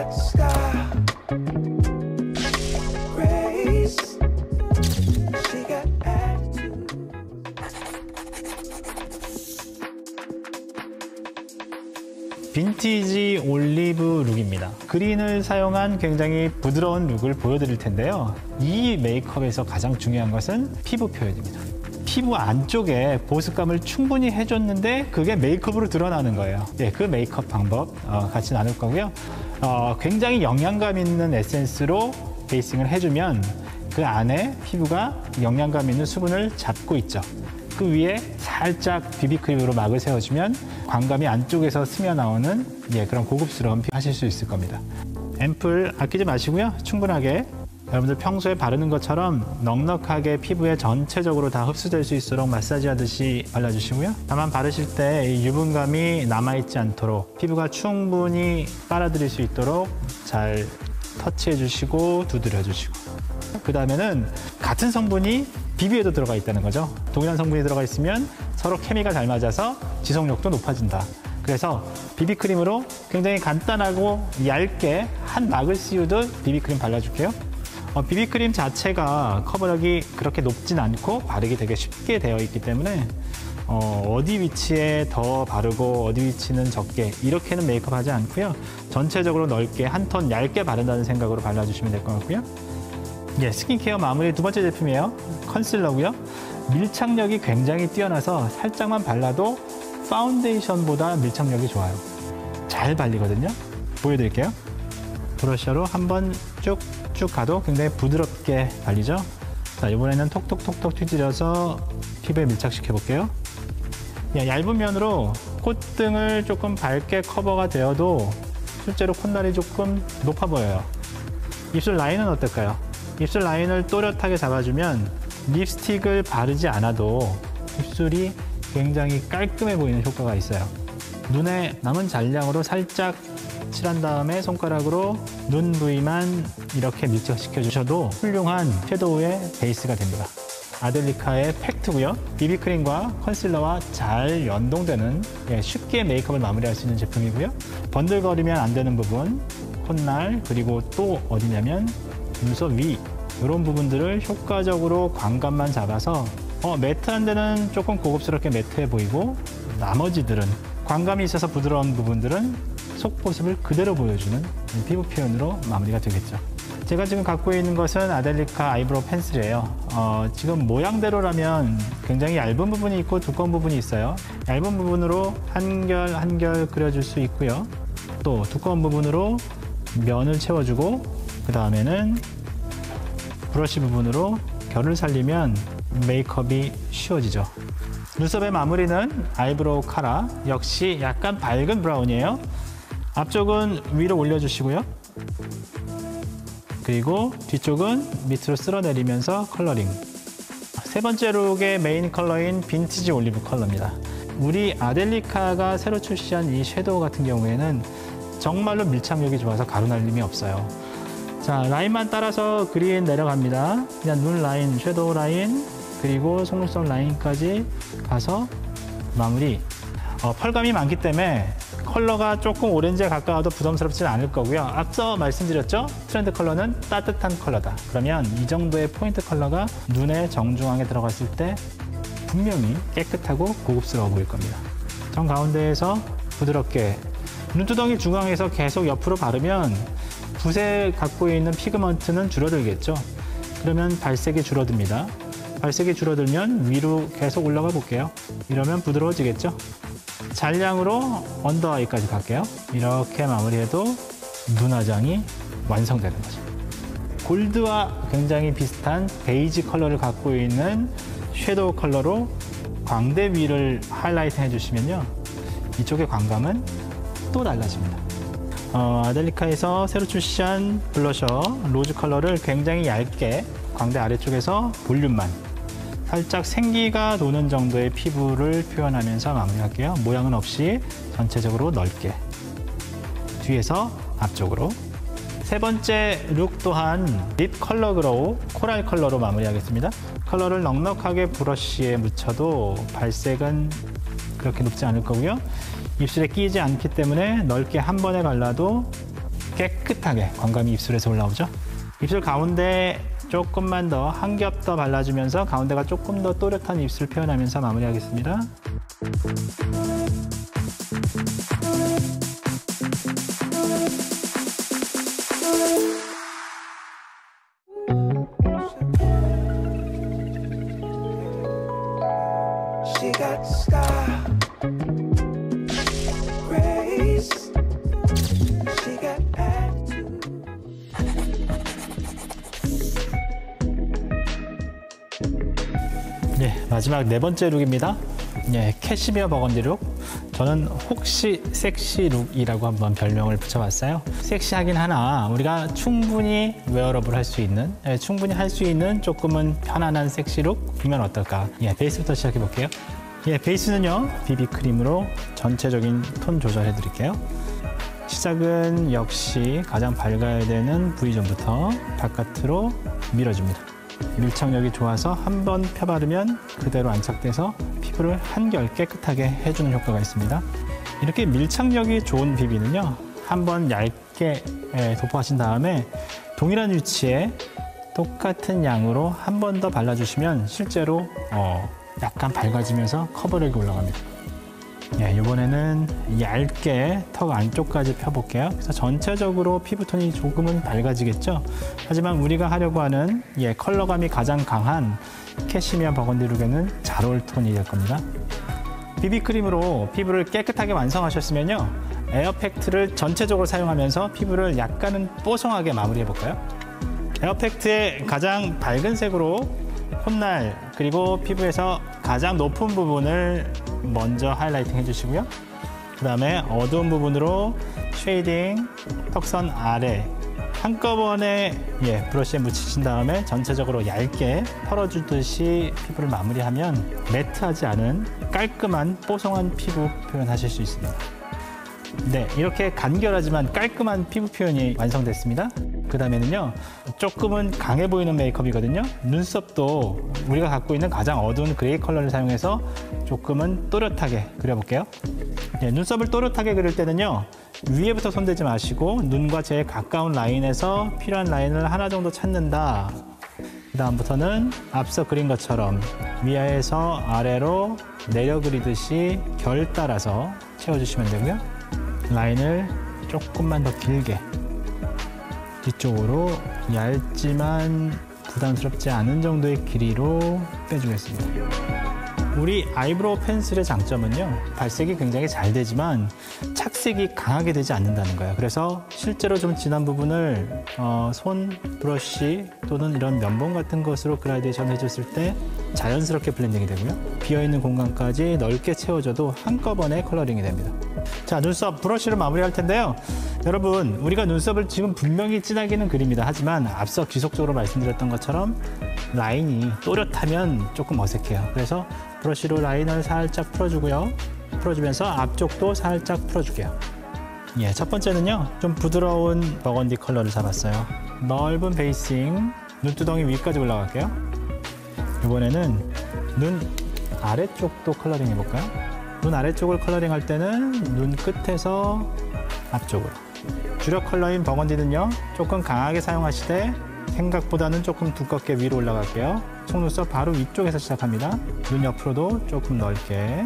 got style. Grace. She got attitude. 빈티지 올리브 룩입니다. 그린을 사용한 굉장히 부드러운 룩을 보여드릴 텐데요. 이 메이크업에서 가장 중요한 것은 피부 표현입니다. 피부 안쪽에 보습감을 충분히 해줬는데 그게 메이크업으로 드러나는 거예요. 네, 그 메이크업 방법 같이 나눌 거고요. 굉장히 영양감 있는 에센스로 베이싱을 해주면 그 안에 피부가 영양감 있는 수분을 잡고 있죠. 그 위에 살짝 비비크림으로 막을 세워주면 광감이 안쪽에서 스며나오는 그런 고급스러운 피부 하실 수 있을 겁니다. 앰플 아끼지 마시고요. 충분하게 여러분들 평소에 바르는 것처럼 넉넉하게 피부에 전체적으로 다 흡수될 수 있도록 마사지 하듯이 발라주시고요. 다만 바르실 때 유분감이 남아있지 않도록 피부가 충분히 빨아들일 수 있도록 잘 터치해 주시고 두드려 주시고, 그 다음에는 같은 성분이 비비에도 들어가 있다는 거죠. 동일한 성분이 들어가 있으면 서로 케미가 잘 맞아서 지속력도 높아진다. 그래서 비비크림으로 굉장히 간단하고 얇게 한 막을 씌우듯 비비크림 발라줄게요. 비비크림 자체가 커버력이 그렇게 높진 않고 바르기 되게 쉽게 되어 있기 때문에 어디 위치에 더 바르고 어디 위치는 적게 이렇게는 메이크업 하지 않고요. 전체적으로 넓게 한 톤 얇게 바른다는 생각으로 발라주시면 될 것 같고요. 스킨케어 마무리 두 번째 제품이에요. 컨실러고요. 밀착력이 굉장히 뛰어나서 살짝만 발라도 파운데이션보다 밀착력이 좋아요. 잘 발리거든요. 보여드릴게요. 브러셔로 한번 쭉쭉 가도 굉장히 부드럽게 발리죠. 자, 이번에는 톡톡톡톡 휘두려서 피부에 밀착시켜 볼게요. 얇은 면으로 콧등을 조금 밝게 커버가 되어도 실제로 콧날이 조금 높아 보여요. 입술 라인은 어떨까요? 입술 라인을 또렷하게 잡아주면 립스틱을 바르지 않아도 입술이 굉장히 깔끔해 보이는 효과가 있어요. 눈에 남은 잔량으로 살짝 칠한 다음에 손가락으로 눈 부위만 이렇게 밀착시켜 주셔도 훌륭한 섀도우의 베이스가 됩니다. 아델리카의 팩트고요. 비비크림과 컨실러와 잘 연동되는 쉽게 메이크업을 마무리할 수 있는 제품이고요. 번들거리면 안 되는 부분, 콧날, 그리고 또 어디냐면 눈썹 위, 이런 부분들을 효과적으로 광감만 잡아서 매트한 데는 조금 고급스럽게 매트해 보이고, 나머지들은 광감이 있어서 부드러운 부분들은 속보습을 그대로 보여주는 피부 표현으로 마무리가 되겠죠. 제가 지금 갖고 있는 것은 아델리카 아이브로우 펜슬이에요. 지금 모양대로라면 굉장히 얇은 부분이 있고 두꺼운 부분이 있어요. 얇은 부분으로 한결 한결 그려줄 수 있고요. 또 두꺼운 부분으로 면을 채워주고, 그 다음에는 브러쉬 부분으로 결을 살리면 메이크업이 쉬워지죠. 눈썹의 마무리는 아이브로우 카라, 역시 약간 밝은 브라운이에요. 앞쪽은 위로 올려주시고요. 그리고 뒤쪽은 밑으로 쓸어내리면서 컬러링. 세 번째 룩의 메인 컬러인 빈티지 올리브 컬러입니다. 우리 아델리카가 새로 출시한 이 섀도우 같은 경우에는 정말로 밀착력이 좋아서 가루날림이 없어요. 자, 라인만 따라서 그린 내려갑니다. 그냥 눈 라인, 섀도우 라인, 그리고 속눈썹 라인까지 가서 마무리. 펄감이 많기 때문에 컬러가 조금 오렌지에 가까워도 부담스럽지는 않을 거고요. 앞서 말씀드렸죠? 트렌드 컬러는 따뜻한 컬러다. 그러면 이 정도의 포인트 컬러가 눈의 정중앙에 들어갔을 때 분명히 깨끗하고 고급스러워 보일 겁니다. 정 가운데에서 부드럽게 눈두덩이 중앙에서 계속 옆으로 바르면 붓에 갖고 있는 피그먼트는 줄어들겠죠. 그러면 발색이 줄어듭니다. 발색이 줄어들면 위로 계속 올라가 볼게요. 이러면 부드러워지겠죠. 잔량으로 언더 아이까지 갈게요. 이렇게 마무리해도 눈 화장이 완성되는 거죠. 골드와 굉장히 비슷한 베이지 컬러를 갖고 있는 섀도우 컬러로 광대 위를 하이라이트 해주시면요. 이쪽의 광감은 또 달라집니다. 아델리카에서 새로 출시한 블러셔 로즈 컬러를 굉장히 얇게 광대 아래쪽에서 볼륨만 살짝 생기가 도는 정도의 피부를 표현하면서 마무리할게요. 모양은 없이 전체적으로 넓게 뒤에서 앞쪽으로. 세 번째 룩 또한 립 컬러 그로우 코랄 컬러로 마무리하겠습니다. 컬러를 넉넉하게 브러쉬에 묻혀도 발색은 그렇게 높지 않을 거고요. 입술에 끼지 않기 때문에 넓게 한 번에 발라도 깨끗하게 광감이 입술에서 올라오죠. 입술 가운데 조금만 더, 한 겹 더 발라주면서 가운데가 조금 더 또렷한 입술 표현하면서 마무리하겠습니다. She got style, grace. She got attitude. 네, 마지막 네 번째 룩입니다. 네, 캐시미어 버건디 룩. 저는 혹시 섹시 룩이라고 한번 별명을 붙여봤어요. 섹시하긴 하나 우리가 충분히 웨어러블 할 수 있는, 충분히 할 수 있는 조금은 편안한 섹시 룩이면 어떨까. 예, 베이스부터 시작해 볼게요. 예, 베이스는요 비비크림으로 전체적인 톤 조절해 드릴게요. 시작은 역시 가장 밝아야 되는 V존부터 바깥으로 밀어줍니다. 밀착력이 좋아서 한 번 펴바르면 그대로 안착돼서 피부를 한결 깨끗하게 해주는 효과가 있습니다. 이렇게 밀착력이 좋은 비비는요, 한번 얇게 도포하신 다음에 동일한 위치에 똑같은 양으로 한 번 더 발라주시면 실제로 약간 밝아지면서 커버력이 올라갑니다. 예, 이번에는 얇게 턱 안쪽까지 펴볼게요. 그래서 전체적으로 피부톤이 조금은 밝아지겠죠. 하지만 우리가 하려고 하는 컬러감이 가장 강한 캐시미어 버건디 룩에는 잘 어울 톤이 될 겁니다. 비비크림으로 피부를 깨끗하게 완성하셨으면요, 에어팩트를 전체적으로 사용하면서 피부를 약간은 뽀송하게 마무리해 볼까요? 에어팩트의 가장 밝은 색으로 콧날 그리고 피부에서 가장 높은 부분을 먼저 하이라이팅 해주시고요. 그 다음에 어두운 부분으로 쉐이딩, 턱선 아래 한꺼번에 브러쉬에 묻히신 다음에 전체적으로 얇게 털어주듯이 피부를 마무리하면 매트하지 않은 깔끔한 뽀송한 피부 표현하실 수 있습니다. 네, 이렇게 간결하지만 깔끔한 피부 표현이 완성됐습니다. 그 다음에는요, 조금은 강해 보이는 메이크업이거든요. 눈썹도 우리가 갖고 있는 가장 어두운 그레이 컬러를 사용해서 조금은 또렷하게 그려볼게요. 네, 눈썹을 또렷하게 그릴 때는요, 위에부터 손대지 마시고 눈과 제일 가까운 라인에서 필요한 라인을 하나 정도 찾는다. 그 다음부터는 앞서 그린 것처럼 위에서 아래로 내려 그리듯이 결 따라서 채워주시면 되고요. 라인을 조금만 더 길게 뒤쪽으로 얇지만 부담스럽지 않은 정도의 길이로 빼주겠습니다. 우리 아이브로우 펜슬의 장점은요, 발색이 굉장히 잘 되지만 착색이 강하게 되지 않는다는 거예요. 그래서 실제로 좀 진한 부분을 손 브러쉬 또는 이런 면봉 같은 것으로 그라데이션 해줬을 때 자연스럽게 블렌딩이 되고요. 비어있는 공간까지 넓게 채워줘도 한꺼번에 컬러링이 됩니다. 자, 눈썹 브러쉬로 마무리할 텐데요. 여러분, 우리가 눈썹을 지금 분명히 진하게는 그립니다. 하지만 앞서 지속적으로 말씀드렸던 것처럼 라인이 또렷하면 조금 어색해요. 그래서 브러쉬로 라인을 살짝 풀어주고요. 풀어주면서 앞쪽도 살짝 풀어줄게요. 예, 첫 번째는요, 좀 부드러운 버건디 컬러를 잡았어요. 넓은 베이싱, 눈두덩이 위까지 올라갈게요. 이번에는 눈 아래쪽도 컬러링 해볼까요? 눈 아래쪽을 컬러링 할 때는 눈 끝에서 앞쪽으로. 주력 컬러인 버건디는요, 조금 강하게 사용하시되 생각보다는 조금 두껍게 위로 올라갈게요. 속눈썹 바로 위쪽에서 시작합니다. 눈 옆으로도 조금 넓게.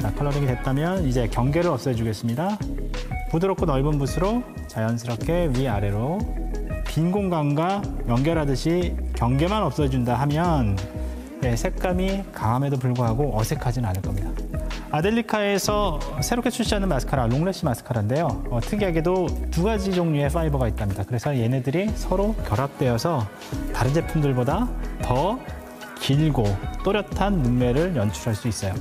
자, 컬러링이 됐다면 이제 경계를 없애주겠습니다. 부드럽고 넓은 붓으로 자연스럽게 위아래로 빈 공간과 연결하듯이 경계만 없애준다 하면 색감이 강함에도 불구하고 어색하진 않을 겁니다. 아델리카에서 새롭게 출시하는 마스카라, 롱래쉬 마스카라인데요. 특이하게도 두 가지 종류의 파이버가 있답니다. 그래서 얘네들이 서로 결합되어서 다른 제품들보다 더 길고 또렷한 눈매를 연출할 수 있어요.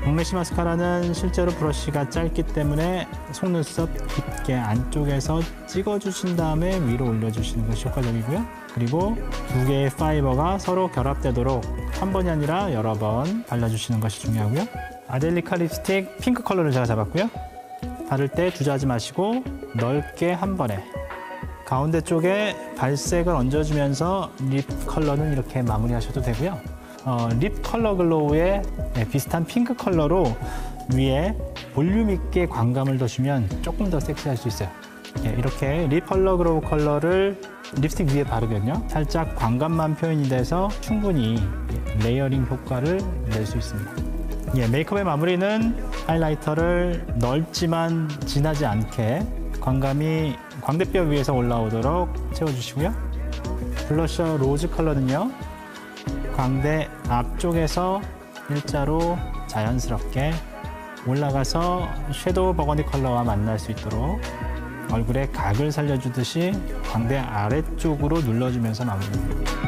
롱래쉬 마스카라는 실제로 브러쉬가 짧기 때문에 속눈썹 깊게 안쪽에서 찍어주신 다음에 위로 올려주시는 것이 효과적이고요. 그리고 두 개의 파이버가 서로 결합되도록 한 번이 아니라 여러 번 발라주시는 것이 중요하고요. 아델리카 립스틱 핑크 컬러를 제가 잡았고요. 바를 때 주저하지 마시고 넓게 한 번에 가운데 쪽에 발색을 얹어주면서 립 컬러는 이렇게 마무리하셔도 되고요. 립 컬러 글로우에 비슷한 핑크 컬러로 위에 볼륨 있게 광감을 더주면 조금 더 섹시할 수 있어요. 예, 이렇게 립 컬러 그로우 컬러를 립스틱 위에 바르면요. 살짝 광감만 표현이 돼서 충분히 레이어링 효과를 낼 수 있습니다. 예, 메이크업의 마무리는 하이라이터를 넓지만 진하지 않게 광감이 광대뼈 위에서 올라오도록 채워주시고요. 블러셔 로즈 컬러는요. 광대 앞쪽에서 일자로 자연스럽게 올라가서 섀도우 버거니 컬러와 만날 수 있도록 얼굴에 각을 살려주듯이 광대 아래쪽으로 눌러주면서 마무리합니다.